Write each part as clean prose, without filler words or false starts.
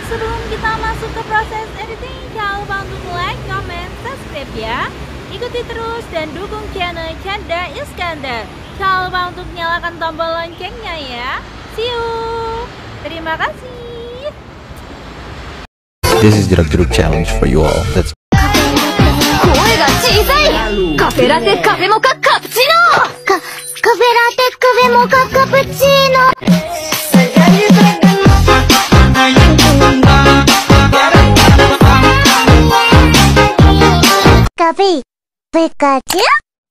sebelum kita masuk ke proses editing, jangan lupa untuk like, comment, subscribe ya. Ikuti terus dan dukung channel Canda Iskandar. Jangan lupa untuk nyalakan tombol loncengnya ya. See you. Terima kasih. This is Jeruk challenge for you all. That's 声が小さいカフェラテカフェモカカプチーノカフェラテカフェモカカプチーノ Pikachu Pikachu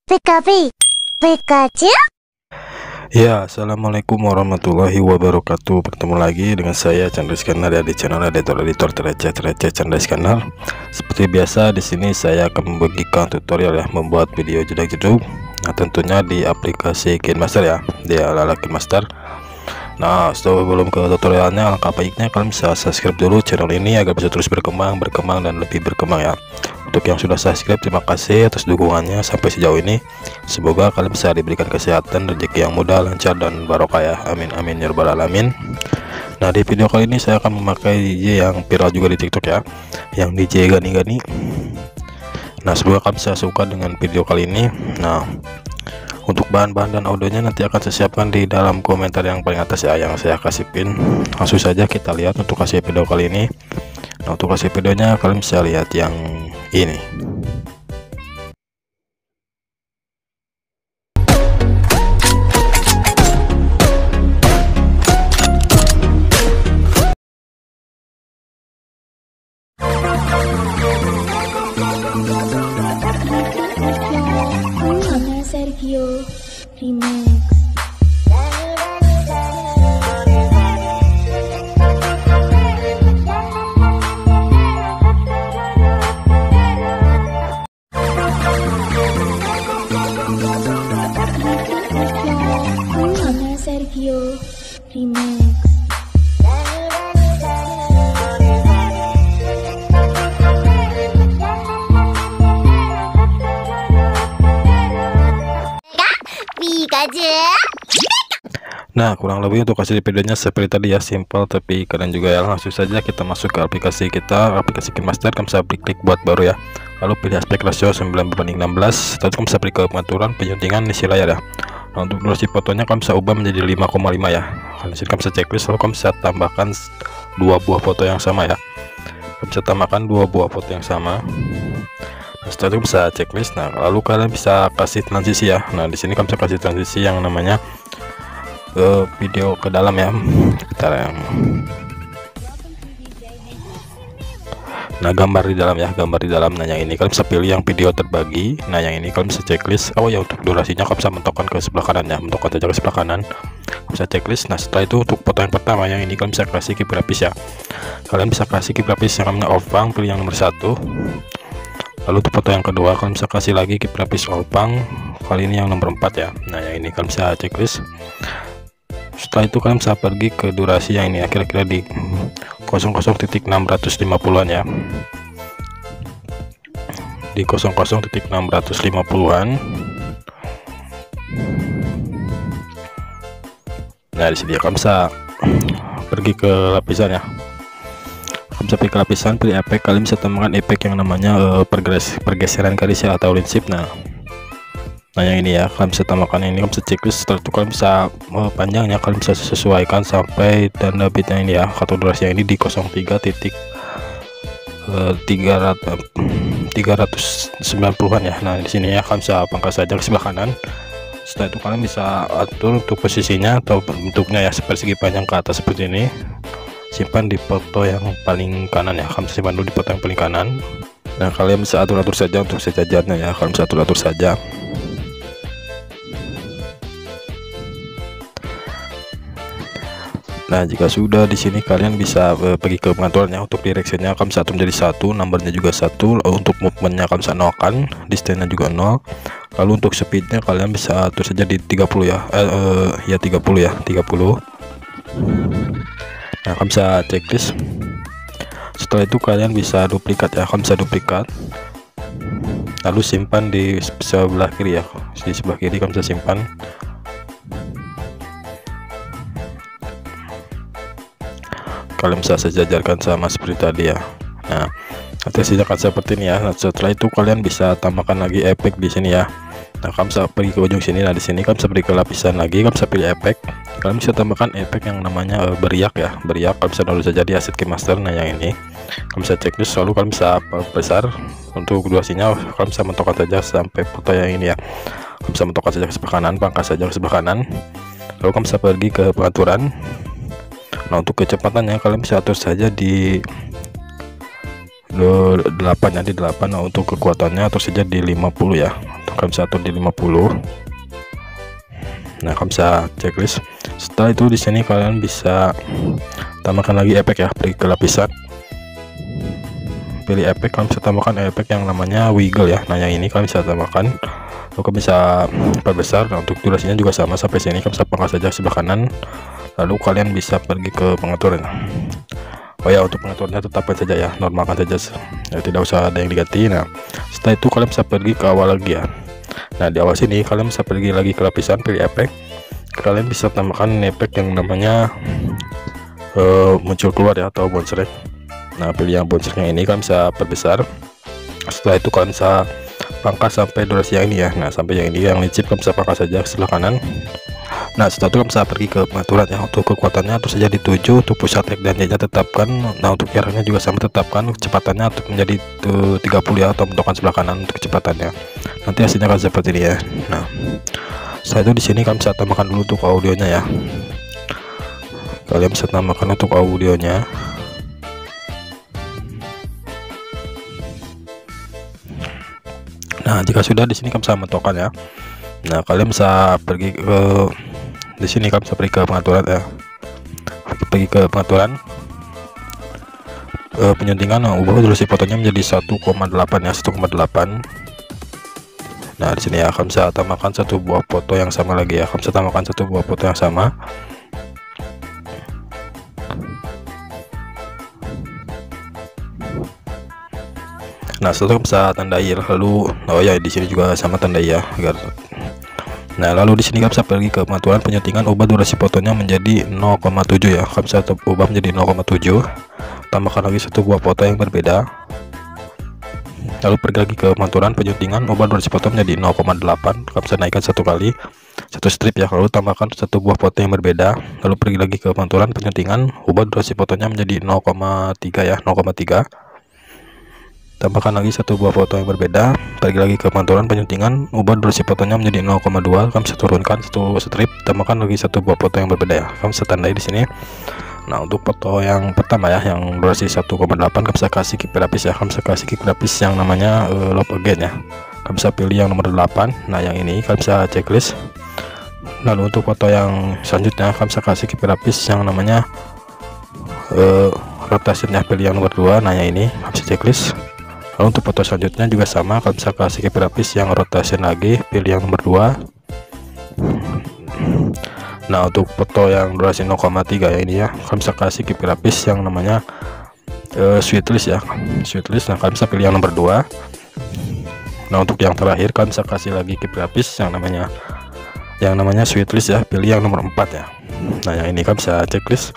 Pikachu Pikachu. Ya, assalamualaikum warahmatullahi wabarakatuh. Bertemu lagi dengan saya Chandra Iskandar ya, di channel editor terreceh Chandra Iskandar. Seperti biasa di sini saya akan membagikan tutorial ya, membuat video jeduk-jeduk. Nah, tentunya di aplikasi KineMaster ya, di ala-ala KineMaster. Nah, sebelum ke tutorialnya, alangkah baiknya kalian bisa subscribe dulu channel ini agar bisa terus berkembang dan lebih berkembang ya. Untuk yang sudah subscribe, terima kasih atas dukungannya sampai sejauh ini. Semoga kalian bisa diberikan kesehatan, rezeki yang mudah, lancar dan barokah ya. Amin amin ya rabbal alamin. Nah, di video kali ini saya akan memakai DJ yang viral juga di TikTok ya, yang DJ Gani. Nah, semoga kalian bisa suka dengan video kali ini. Nah, untuk bahan-bahan dan audionya nanti akan saya siapkan di dalam komentar yang paling atas ya, yang saya kasih pin. Langsung saja kita lihat untuk kasih video kali ini. Nah, untuk kasih videonya kalian bisa lihat yang ini. Sergio Remix. Sergio Remix. Nah, kurang lebih untuk kasih videonya seperti tadi ya, simple tapi keren juga ya. Langsung saja kita masuk ke aplikasi kita, aplikasi KineMaster. Kamu bisa klik buat baru ya, lalu pilih aspek rasio 9:16. Lalu kamu bisa pilih ke pengaturan penyuntingan isi layar ya. Nah, untuk durasi fotonya kamu bisa ubah menjadi 5,5 ya. Di sini kamu bisa checklist, lalu kamu bisa tambahkan 2 buah foto yang sama ya. Kamu bisa tambahkan 2 buah foto yang sama. Nah, setelah itu bisa checklist. Nah, lalu kalian bisa kasih transisi ya. Nah, di sini kamu bisa kasih transisi yang namanya video ke dalam ya. Bentar ya. Nah, gambar di dalam ya, gambar di dalam. Nah, yang ini kalian bisa pilih yang video terbagi. Nah, yang ini kalian bisa checklist. Oh ya, untuk durasinya kalian bisa mentokkan ke sebelah kanan ya, mentokkan saja ke sebelah kanan, bisa checklist. Nah, setelah itu untuk foto yang pertama, yang ini kalian bisa kasih key grafis ya. Kalian bisa kasih key grafis yang namanya Opang, pilih yang nomor 1. Lalu untuk foto yang kedua kalian bisa kasih lagi key grafis Opang, kali ini yang nomor 4 ya. Nah, yang ini kalian bisa checklist. Setelah itu kalian bisa pergi ke durasi yang ini ya, kira-kira di 00.650-an ya, di 00.650-an. Nah, di sini ya, kalian bisa pergi ke lapisan ya. Kalian bisa pilih ke lapisan, pilih efek. Kalian bisa tambahkan efek yang namanya pergeseran garis ya, atau line shift. Nah, yang ini ya, kalian bisa tambahkan ini, kalian bisa checklist. Setelah itu kalian bisa panjangnya kalian bisa sesuaikan sampai tanda bitnya ini ya, atau durasi yang ini di 03.390-an ya. Nah, di sini ya kalian bisa pangkas saja ke sebelah kanan. Setelah itu kalian bisa atur untuk posisinya atau bentuknya ya, persegi panjang ke atas seperti ini. Simpan di foto yang paling kanan ya, kalian simpan dulu di foto yang paling kanan. Nah, kalian bisa atur saja untuk sejajarnya ya, kalian bisa atur saja. Nah, jika sudah di sini kalian bisa pergi ke pengaturannya. Untuk directionnya kalian bisa atur menjadi 1, numbernya juga 1. Untuk movementnya kalian bisa nolkan, distance-nya juga 0. Lalu untuk speednya kalian bisa atur saja di 30 ya, 30. Nah, kalian bisa checklist. Setelah itu kalian bisa duplikat ya, kalian bisa duplikat, lalu simpan di sebelah kiri ya, di sebelah kiri kalian bisa simpan. kalian bisa sejajarkan sama seperti tadi ya. Nah, nanti hasilnya akan seperti ini ya. Nah, setelah itu kalian bisa tambahkan lagi efek di sini ya. Nah, kalian bisa pergi ke ujung sini. Nah, di sini kalian bisa pergi ke lapisan lagi, kalian bisa pilih efek. Kalian bisa tambahkan efek yang namanya beriak ya. Beriak kalian bisa download saja di Asset Keymaster. Nah, yang ini kalian bisa checklist, lalu kalian bisa besar untuk durasinya. Kalian bisa mentokkan saja sampai foto yang ini ya. Kalian bisa mentokkan saja ke sebelah kanan, pangkas saja ke sebelah kanan. Lalu kalian bisa pergi ke pengaturan. Nah, untuk kecepatannya kalian bisa atur saja di 8 ya, di 8. Nah, untuk kekuatannya atur saja di 50 ya. Kalian bisa atur di 50. Nah, kalian bisa checklist. Setelah itu di sini kalian bisa tambahkan lagi efek ya. Pergi ke lapisan, pilih efek, kalian bisa tambahkan efek yang namanya wiggle ya. Nah, yang ini kalian bisa tambahkan, lalu kalian bisa perbesar. Nah, untuk durasinya juga sama sampai sini. Kalian bisa pangkas saja sebelah kanan, lalu kalian bisa pergi ke pengaturan. Oh ya, untuk pengaturannya tetapkan saja ya, normalkan saja ya, tidak usah ada yang diganti. Nah, setelah itu kalian bisa pergi ke awal lagi ya. Nah, di awal sini kalian bisa pergi lagi ke lapisan, pilih efek. Kalian bisa tambahkan efek yang namanya muncul keluar ya, atau bounce rate. Nah, pilih yang bounce rate yang ini, kalian bisa perbesar. Setelah itu kalian bisa pangkas sampai durasi yang ini ya. Nah, sampai yang ini yang licip kalian bisa pangkas saja ke sebelah kanan. Nah, setelah itu kalian bisa pergi ke pengaturan ya. Untuk kekuatannya atur saja di 7, untuk push attack dan jadinya tetapkan. Nah, untuk jaraknya juga sama, tetapkan. Kecepatannya untuk menjadi 30 ya, atau mentokkan sebelah kanan untuk kecepatannya. Nanti hasilnya akan seperti ini ya. Nah, setelah itu di sini kalian bisa tambahkan dulu untuk audionya ya. Kalian bisa tambahkan untuk audionya. Nah, jika sudah di sini kalian bisa mentokkan ya. Nah, kalian bisa pergi ke di sini, kalian bisa pergi ke pengaturan ya. Pergi ke pengaturan penyuntingan. Nah, ubah durasi fotonya menjadi 1,8 ya, 1,8. Nah, di sini ya kalian bisa tambahkan satu buah foto yang sama lagi ya. Kalian bisa tambahkan satu buah foto yang sama. Nah, setelah bisa tandai, lalu oh ya di sini juga sama tandai ya agar. Nah, lalu di sini kalian bisa pergi ke pengaturan penyuntingan, ubah durasi fotonya menjadi 0,7 ya. Kalian bisa ubah menjadi 0,7. Tambahkan lagi satu buah foto yang berbeda. Lalu pergi lagi ke pengaturan penyuntingan, ubah durasi foto menjadi 0,8. Kalian bisa naikkan satu kali, satu strip ya. Lalu tambahkan satu buah foto yang berbeda. Lalu pergi lagi ke pengaturan penyuntingan, ubah durasi fotonya menjadi 0,3 ya, 0,3. Tambahkan lagi satu buah foto yang berbeda. Pergi lagi ke pengaturan penyuntingan, ubah durasi fotonya menjadi 0,2. Kalian bisa turunkan satu strip, tambahkan lagi satu buah foto yang berbeda ya. Kalian bisa tandai di sini. Nah, untuk foto yang pertama ya, yang durasi 1,8, kalian bisa kasih key lapis ya. Kalian bisa kasih key lapis yang namanya love again ya. Kalian bisa pilih yang nomor 8. Nah, yang ini kalian bisa checklist. Lalu untuk foto yang selanjutnya kalian bisa kasih key lapis yang namanya rotation ya, pilih yang nomor 2. Nah, yang ini kalian bisa checklist. Lalu untuk foto selanjutnya juga sama, kalian bisa kasih key lapis yang rotation lagi, pilih yang nomor 2. Nah, untuk foto yang durasi 0,3 ya ini ya, kalian bisa kasih key lapis yang namanya sweetlist ya, sweetlist. Nah, kalian bisa pilih yang nomor 2. Nah, untuk yang terakhir kalian bisa kasih lagi key lapis yang namanya sweetlist ya, pilih yang nomor 4 ya. Nah, yang ini kalian bisa checklist.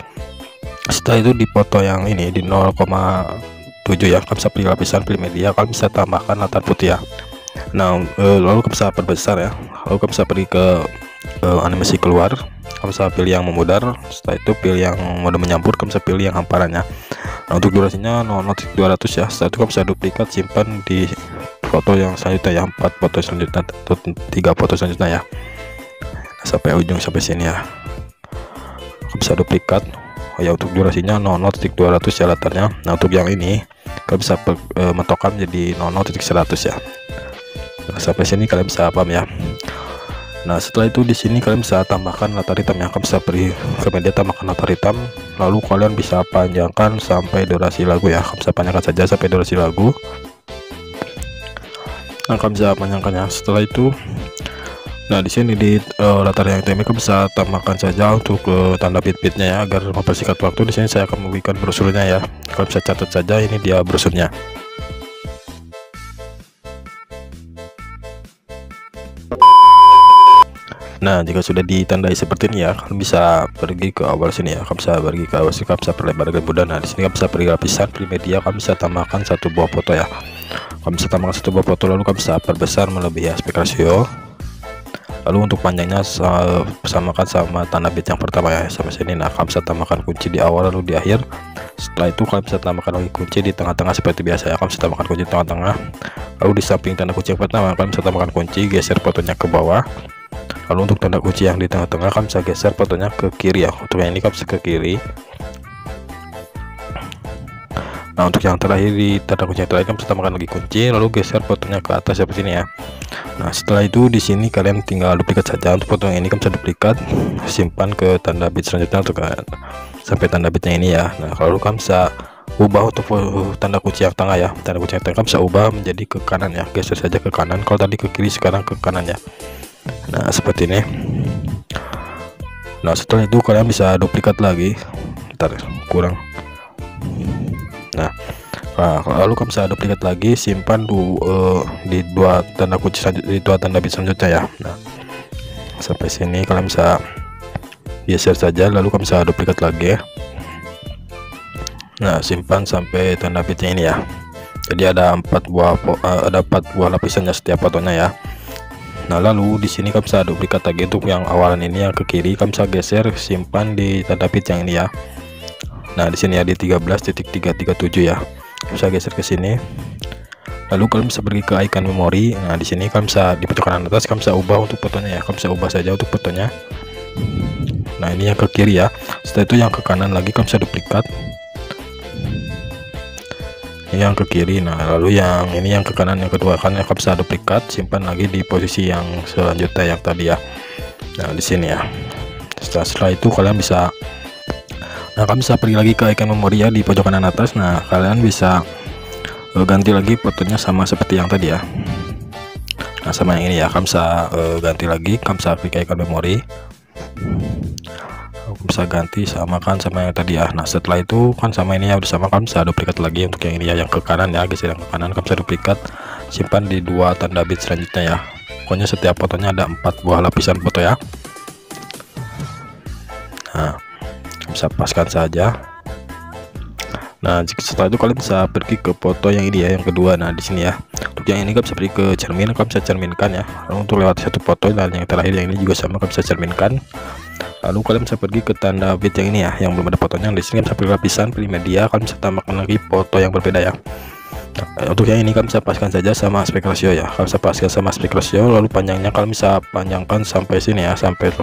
Setelah itu di foto yang ini di 0,7 ya, kalian bisa pilih lapisan, pilih media, kalian bisa tambahkan latar putih ya. Nah, lalu kalian bisa perbesar ya. Lalu kalian bisa pergi ke animasi keluar, kalian bisa pilih yang memudar. Setelah itu pilih yang mode menyampur, kalian bisa pilih yang hamparannya. Nah, untuk durasinya 0,200 ya. Setelah itu kalian bisa duplikat, simpan di foto yang selanjutnya ya, 4 foto selanjutnya atau 3 foto selanjutnya ya. Nah, sampai ujung, sampai sini ya, kalian bisa duplikat. Oh ya, untuk durasinya 0,200 ya latarnya. Nah, untuk yang ini kalian bisa mentokkan jadi 0,100 ya. Nah, sampai sini kalian bisa paham ya. Nah, setelah itu di sini kalian bisa tambahkan latar hitam yang kalian bisa pergi ke media, tambahkan latar hitam. Lalu kalian bisa panjangkan sampai durasi lagu ya. Kalian bisa panjangkan saja sampai durasi lagu. Nah, kalian bisa panjangkannya. Setelah itu, nah di sini di latar yang hitam kalian bisa tambahkan saja untuk tanda bit-bitnya ya, agar mempersingkat waktu. Di sini saya akan memberikan brosurnya ya. Kalian bisa catat saja, ini dia brosurnya. Nah, jika sudah ditandai seperti ini ya, kalian bisa pergi ke awal sini ya. Kalian bisa pergi ke awal sini, kalian bisa perlebar ke mudah. Nah, di sini kalian bisa pergi lapisan pilih media, kalian bisa tambahkan satu buah foto ya. Kalian bisa tambahkan satu buah foto, lalu kalian bisa perbesar melebihi aspek rasio. Lalu untuk panjangnya samakan sama tanda bit yang pertama ya, sampai sini. Nah, kalian bisa tambahkan kunci di awal lalu di akhir. Setelah itu kalian bisa tambahkan lagi kunci di tengah-tengah seperti biasa ya. Kalian bisa tambahkan kunci di tengah-tengah. Lalu di samping tanda kunci yang pertama kalian bisa tambahkan kunci, geser fotonya ke bawah. Lalu untuk tanda kunci yang di tengah-tengah kalian bisa geser fotonya ke kiri ya. Untuk yang ini kalian bisa ke kiri. Nah, untuk yang terakhir di tanda kunci yang terakhir kalian bisa tambahkan lagi kunci, lalu geser fotonya ke atas seperti ini ya. Nah, setelah itu di sini kalian tinggal duplikat saja. Untuk foto yang ini kalian bisa duplikat, simpan ke tanda bit selanjutnya untuk sampai tanda bitnya ini ya. Nah, lalu kalian bisa ubah untuk tanda kunci yang tengah ya. Tanda kunci yang tengah kalian bisa ubah menjadi ke kanan ya. Geser saja ke kanan. Kalau tadi ke kiri, sekarang ke kanan ya. Nah, seperti ini. Nah, setelah itu kalian bisa duplikat lagi. Bentar, kurang. Nah, lalu kalian bisa duplikat lagi, simpan di dua tanda kunci di dua tanda bit selanjutnya ya. Nah, sampai sini kalian bisa geser saja, lalu kalian bisa duplikat lagi. Nah, simpan sampai tanda bitnya ini ya. Jadi ada 4 buah lapisannya setiap fotonya ya. Nah, lalu di sini kalian bisa duplikat lagi untuk yang awalan ini yang ke kiri, kalian bisa geser, simpan di tanda bit yang ini ya. Nah, di sini ya di 13.337 ya. Bisa geser ke sini. Lalu kalian bisa pergi ke icon memori. Nah, di sini kalian bisa di pojok kanan atas kalian bisa ubah untuk fotonya ya. Kalian bisa ubah saja untuk fotonya. Nah, ini yang ke kiri ya. Setelah itu yang ke kanan lagi kalian bisa duplikat. Ini yang ke kiri. Nah, lalu yang ini yang ke kanan yang kedua kan kalian bisa duplikat, simpan lagi di posisi yang selanjutnya yang tadi ya. Nah, di sini ya. Setelah itu kalian bisa kalian bisa pergi lagi ke icon memori ya di pojok kanan atas. Nah, kalian bisa ganti lagi fotonya sama seperti yang tadi ya. Nah, sama yang ini ya, kalian bisa ganti lagi, kalian bisa klik icon memori. Bisa ganti samakan sama yang tadi ya. Nah, setelah itu kan sama ini ya udah sama, kan bisa duplikat lagi untuk yang ini ya, yang ke kanan ya, geser yang ke kanan, kan bisa duplikat, simpan di dua tanda bit selanjutnya ya. Pokoknya setiap fotonya ada 4 buah lapisan foto ya. Nah, bisa paskan saja. Nah, setelah itu kalian bisa pergi ke foto yang ini ya, yang kedua. Nah, di sini ya, untuk yang ini kalian bisa pergi ke cermin, kalian bisa cerminkan ya. Lalu untuk lewat satu foto, dan yang terakhir yang ini juga sama, kalian bisa cerminkan. Lalu kalian bisa pergi ke tanda bit yang ini ya, yang belum ada fotonya. Di sini kalian bisa pilih lapisan, pilih media, kalian bisa tambahkan lagi foto yang berbeda ya. Nah, untuk yang ini kalian bisa paskan saja sama aspek rasio ya. Kalian bisa paskan sama aspek rasio, lalu panjangnya kalian bisa panjangkan sampai sini ya, sampai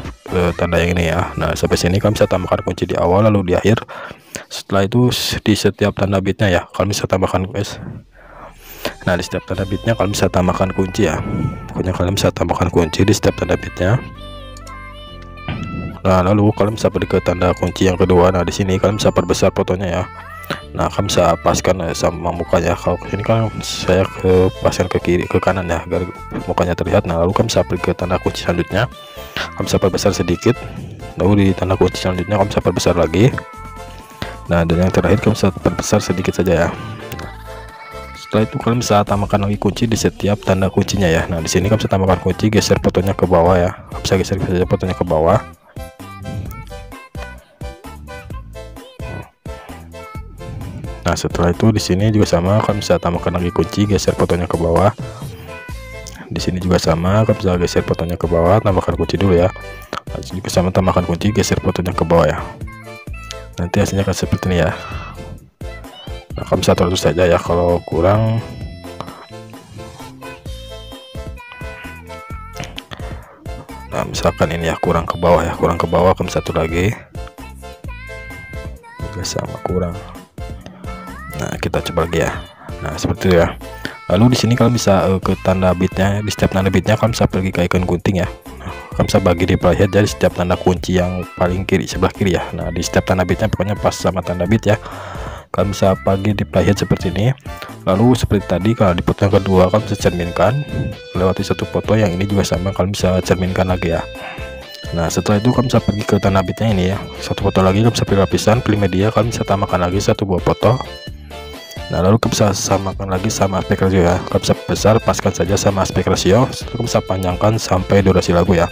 tanda yang ini ya. Nah, sampai sini kalian bisa tambahkan kunci di awal lalu di akhir. Setelah itu di setiap tanda bitnya ya, kalian bisa tambahkan guys. Nah, di setiap tanda bitnya kalian bisa tambahkan kunci ya. Pokoknya kalian bisa tambahkan kunci di setiap tanda bitnya. Nah, lalu kalian bisa pergi ke tanda kunci yang kedua. Nah, di sini kalian bisa perbesar fotonya ya. Nah, kalian bisa paskan sama mukanya. Kalau ini kan saya paskan ke kiri, ke kanan ya, agar mukanya terlihat. Nah, lalu kalian bisa pergi ke tanda kunci selanjutnya, kalian bisa perbesar sedikit. Lalu di tanda kunci selanjutnya kalian bisa perbesar lagi. Nah, dan yang terakhir kalian bisa perbesar sedikit saja ya. Setelah itu kalian bisa tambahkan lagi kunci di setiap tanda kuncinya ya. Nah, di sini kalian bisa tambahkan kunci, geser fotonya ke bawah ya. Kalian bisa geser saja fotonya ke bawah. Nah, setelah itu di sini juga sama, kalian bisa tambahkan lagi kunci, geser fotonya ke bawah. Di sini juga sama, kalian bisa geser fotonya ke bawah, tambahkan kunci dulu ya. Nah, di sini juga sama, tambahkan kunci, geser fotonya ke bawah ya. Nanti hasilnya akan seperti ini ya. Nah, kalian bisa terus saja ya, kalau kurang nah, misalkan ini ya kurang ke bawah ya, kurang ke bawah, kalian satu lagi juga sama kurang. Nah, kita coba lagi ya. Nah, seperti itu ya. Lalu di sini kalian bisa ke tanda bitnya. Di setiap tanda bitnya kalian bisa pergi ke icon gunting ya. Nah, kalian bisa bagi di playhead jadi setiap tanda kunci yang paling kiri, sebelah kiri ya. Nah, di setiap tanda bitnya pokoknya pas sama tanda bit ya. Kalian bisa bagi di playhead seperti ini. Lalu seperti tadi, kalau di foto yang kedua kalian bisa cerminkan lewati satu foto, yang ini juga sama, kalian bisa cerminkan lagi ya. Nah, setelah itu kalian bisa pergi ke tanda bitnya ini ya. Satu foto lagi, kalian bisa pilih lapisan, pilih media, kalian bisa tambahkan lagi satu buah foto. Nah lalu kamu bisa samakan lagi sama aspek ratio ya, kamu bisa besar paskan saja sama aspek ratio, kamu bisa panjangkan sampai durasi lagu ya.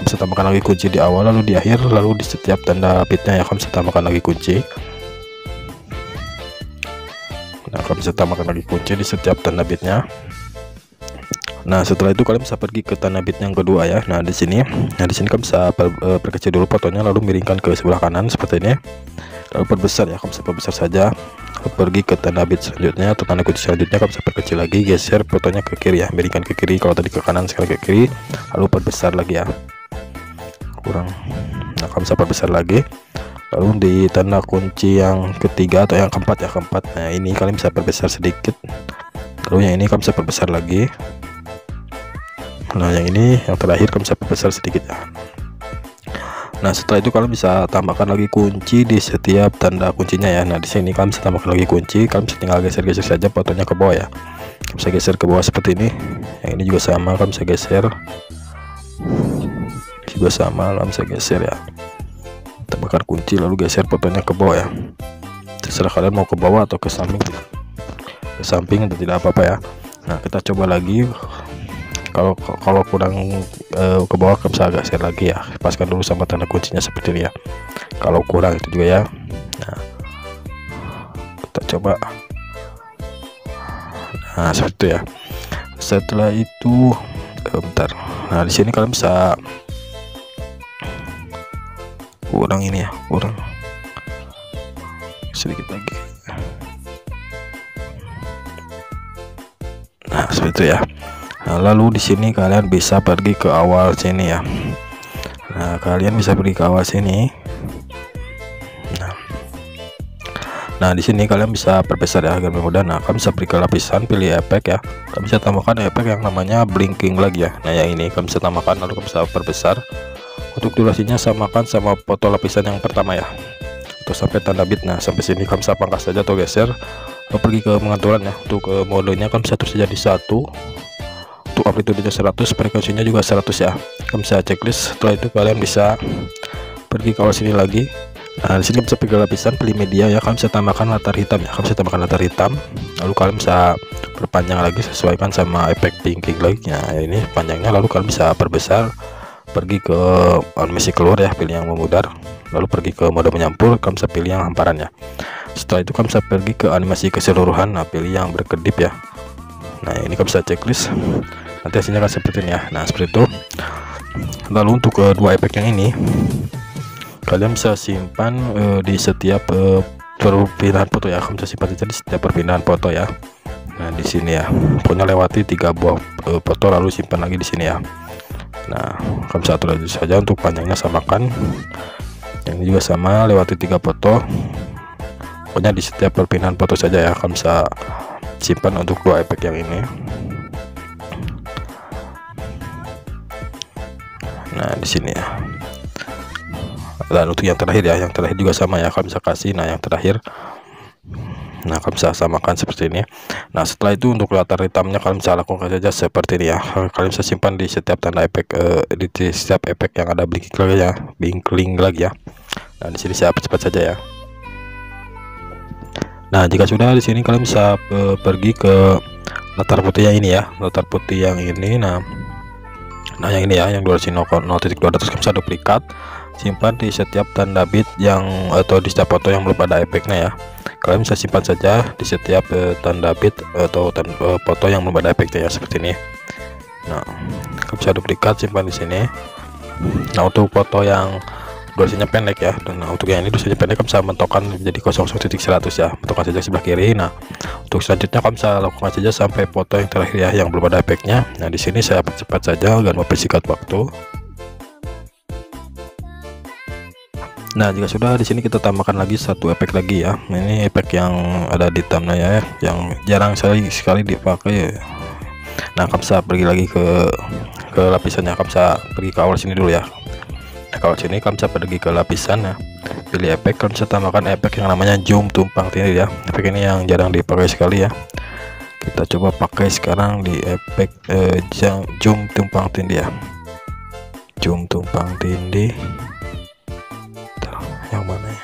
Kamu bisa tambahkan lagi kunci di awal, lalu di akhir, lalu di setiap tanda bitnya ya kamu bisa tambahkan lagi kunci. Nah kamu bisa tambahkan lagi kunci di setiap tanda bitnya. Nah setelah itu kalian bisa pergi ke tanda bit yang kedua ya. Nah di sini kamu bisa perkecil dulu fotonya, lalu miringkan ke sebelah kanan seperti ini, lalu perbesar ya, kamu bisa perbesar saja. Lalu pergi ke tanda bit selanjutnya atau tanda kunci selanjutnya, kamu bisa perkecil lagi, geser fotonya ke kiri ya, miringkan ke kiri, kalau tadi ke kanan sekarang ke kiri, lalu perbesar lagi ya, kurang. Nah kamu bisa perbesar lagi, lalu di tanda kunci yang ketiga atau yang keempat ya, keempat, nah ini kalian bisa perbesar sedikit, lalu yang ini kamu bisa perbesar lagi. Nah yang ini yang terakhir kamu bisa perbesar sedikit ya. Nah setelah itu kalian bisa tambahkan lagi kunci di setiap tanda kuncinya ya. Nah di sini kalian bisa tambahkan lagi kunci, kalian bisa tinggal geser-geser saja fotonya ke bawah ya. Kalian bisa geser ke bawah seperti ini. Yang ini juga sama, kalian bisa geser, juga sama, kalian bisa geser ya. Tambahkan kunci lalu geser fotonya ke bawah ya. Terserah kalian mau ke bawah atau ke samping atau tidak apa-apa ya. Nah kita coba lagi. Kalau kurang ke bawah kamu bisa geser lagi ya, paskan dulu sama tanda kuncinya seperti ini ya. Kalau kurang itu juga ya. Nah kita coba. Nah seperti itu ya. Setelah itu bentar. Nah di sini kalian bisa kurang ini ya, kurang sedikit lagi. Nah seperti itu ya. Nah, lalu di sini kalian bisa pergi ke awal sini ya. Nah, kalian bisa pergi ke awal sini. Nah, di sini kalian bisa perbesar ya agar lebih mudah. Nah, kalian bisa pergi ke lapisan, pilih efek ya. Kalian bisa tambahkan efek yang namanya blinking lagi ya. Nah, yang ini kalian bisa tambahkan, lalu kalian bisa perbesar. Untuk durasinya samakan sama foto lapisan yang pertama ya. Untuk sampai tanda bit. Nah, sampai sini kalian bisa pangkas saja atau geser. Lalu pergi ke pengaturan ya. Untuk modenya kalian bisa terus saja di 1. Untuk amplitudenya 100, frekuensinya juga 100 ya. Kamu bisa checklist. Setelah itu kalian bisa pergi ke awal sini lagi. Nah di sini bisa pergi ke lapisan, pilih media ya. Kalian bisa tambahkan latar hitam ya. Kalian bisa tambahkan latar hitam. Lalu kalian bisa perpanjang lagi sesuaikan sama efek blinking lagi. Nah ini panjangnya. Lalu kalian bisa perbesar. Pergi ke animasi keluar ya, pilih yang memudar. Lalu pergi ke mode menyampur. Kalian bisa pilih yang hamparan ya. Setelah itu kalian bisa pergi ke animasi keseluruhan. Nah pilih yang berkedip ya. Nah ini kalian bisa checklist. Nanti hasilnya akan seperti ini ya. Nah seperti itu. Lalu untuk dua efek yang ini kalian bisa simpan di setiap perpindahan foto ya. Kamu bisa simpan saja di setiap perpindahan foto ya. Nah di sini ya, pokoknya lewati 3 buah foto lalu simpan lagi di sini ya. Nah kamu bisa atur saja untuk panjangnya samakan. Yang ini juga sama, lewati 3 foto. Pokoknya di setiap perpindahan foto saja ya. Kamu bisa simpan untuk dua efek yang ini. Nah di sini ya. Dan untuk yang terakhir ya, yang terakhir juga sama ya, kalian bisa kasih. Nah yang terakhir, nah kalian bisa samakan seperti ini. Nah setelah itu untuk latar hitamnya kalian bisa lakukan saja seperti ini ya. Kalian bisa simpan di setiap tanda efek, di setiap efek yang ada blinking lagi ya, blinking lagi ya. Nah di sini saya cepat saja ya. Nah jika sudah, di sini kalian bisa pergi ke latar putih yang ini ya, latar putih yang ini. Nah yang ini ya, yang durasi 0.200, kalian bisa duplikat, simpan di setiap tanda bit yang atau di setiap foto yang belum ada efeknya ya. Kalian bisa simpan saja di setiap tanda bit atau foto yang belum ada efeknya ya, seperti ini. Nah kalian bisa duplikat, simpan di sini. Nah untuk foto yang durasinya pendek ya, dan untuk yang ini durasinya pendek, kamu bisa mentokkan menjadi 00.100 ya, mentokkan saja sebelah kiri. Nah untuk selanjutnya kamu bisa lakukan saja sampai foto yang terakhir ya, yang belum ada efeknya. Nah di sini saya percepat saja agar mempersingkat waktu. Nah jika sudah, di sini kita tambahkan lagi satu efek lagi ya. Ini efek yang ada di thumbnail ya, yang jarang sekali dipakai. Nah kamu bisa pergi lagi ke lapisannya, kamu bisa pergi ke awal sini dulu ya. Nah kalau sini kamu bisa pergi ke lapisan ya, pilih efek, kamu bisa tambahkan efek yang namanya zoom tumpang tindih ya. Efek ini yang jarang dipakai sekali ya. Kita coba pakai sekarang di efek zoom tumpang tindih ya. Zoom tumpang tindih yang mana ya?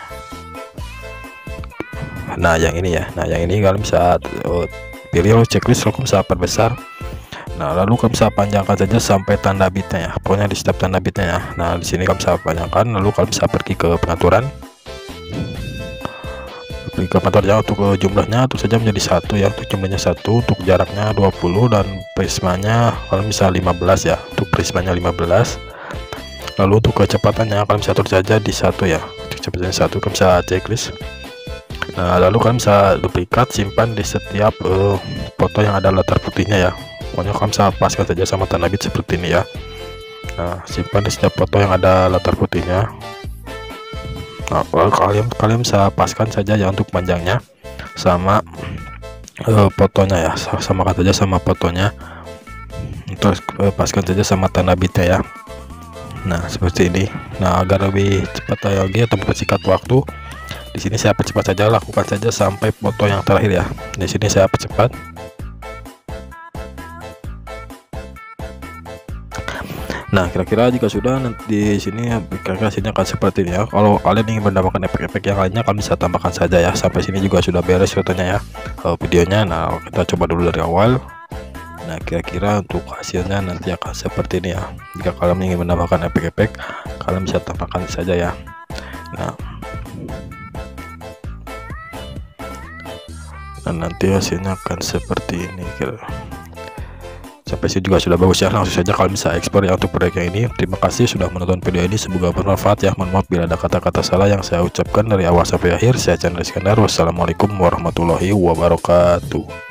Nah yang ini ya, nah yang ini kalian bisa pilih checklist, kalian bisa perbesar. Nah lalu kalian bisa panjangkan saja sampai tanda bitnya ya, pokoknya di setiap tanda bitnya ya. Nah di sini kalian bisa panjangkan, lalu kalian bisa pergi ke pengaturan, untuk jumlahnya untuk saja menjadi 1 ya, untuk jumlahnya 1, untuk jaraknya 20, dan prismanya kalian bisa 15 ya, untuk prismanya 15. Lalu untuk kecepatannya kalian bisa atur saja di 1 ya, untuk kecepatannya 1 kalian bisa checklist. Nah lalu kalian bisa duplikat, simpan di setiap foto yang ada latar putihnya ya, pokoknya kalian bisa paskan saja sama tanda bit seperti ini ya. Nah simpan di setiap foto yang ada latar putihnya. Nah kalian bisa paskan saja ya untuk panjangnya sama fotonya ya, samakan saja sama fotonya, terus paskan saja sama tanda bitnya ya. Nah seperti ini. Nah agar lebih cepat lagi atau mempersingkat waktu, di sini saya percepat saja, lakukan saja sampai foto yang terakhir ya. Di sini saya percepat. Nah kira-kira jika sudah, nanti di sini kira-kira hasilnya akan seperti ini ya. Kalau kalian ingin menambahkan efek-efek yang lainnya, kalian bisa tambahkan saja ya. Sampai sini juga sudah beres fotonya ya, videonya. Nah kita coba dulu dari awal. Nah kira-kira untuk hasilnya nanti akan seperti ini ya. Jika kalian ingin menambahkan efek-efek, kalian bisa tambahkan saja ya. Nah dan nanti hasilnya akan seperti ini. Sampai sini juga sudah bagus ya, langsung saja kalian bisa ekspor ya untuk proyek yang ini. Terima kasih sudah menonton video ini, semoga bermanfaat ya. Mohon maaf bila ada kata-kata salah yang saya ucapkan dari awal sampai akhir. Saya Chandra Iskandar, wassalamualaikum warahmatullahi wabarakatuh.